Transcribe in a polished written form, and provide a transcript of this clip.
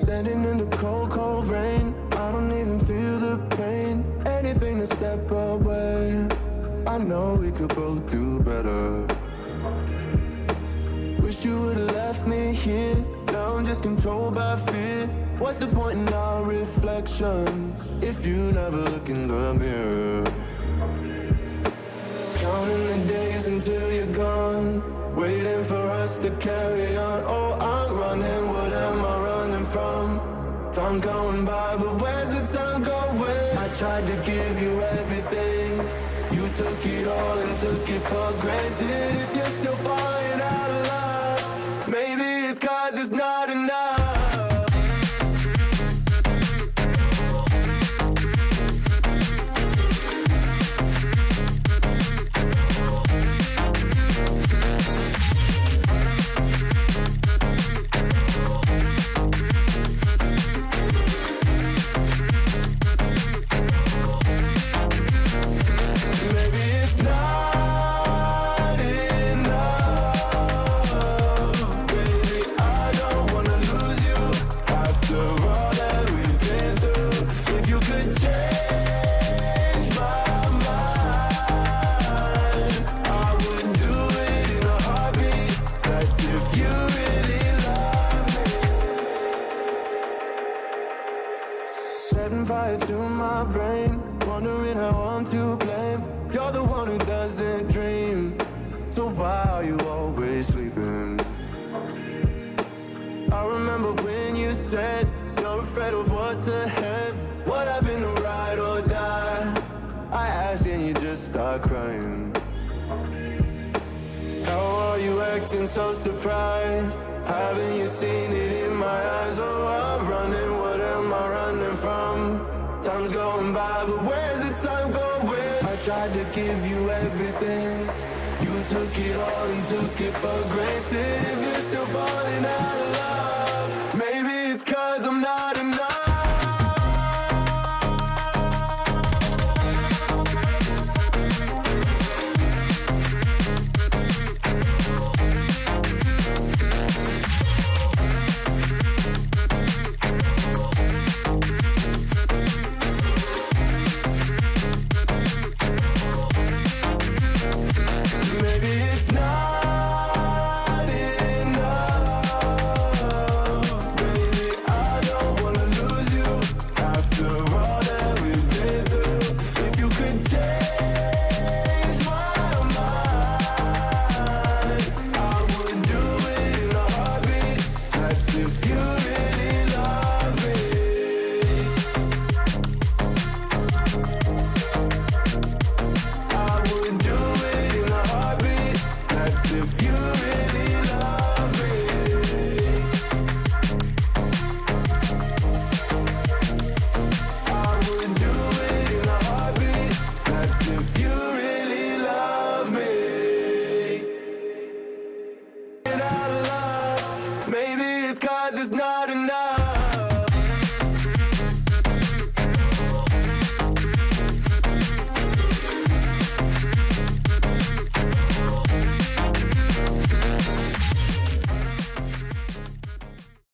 Standing in the cold, cold rain, I don't even feel the pain. Anything to step away, I know we could both do better. Wish you would've left me here, now I'm just controlled by fear. What's the point in our reflection if you never look in the mirror? Counting the days until you're gone, waiting for us to carry on. Oh, I'm running, what am I running from? Time's going by, but where's the time going? I tried to give you everything, you took it all and took it for granted. If you're still falling out of love, maybe it's 'cause it's not enough. Setting fire to my brain, wondering how I'm to blame. You're the one who doesn't dream, so why are you always sleeping? I remember when you said you're afraid of what's ahead. What happened to ride or die? I asked and you just start crying. How are you acting so surprised? Haven't you seen it in my eyes? Oh, I'm running, what am I running from? Time's going by, but where's the time going? I tried to give you everything, you took it all and took it for granted. If you're still falling out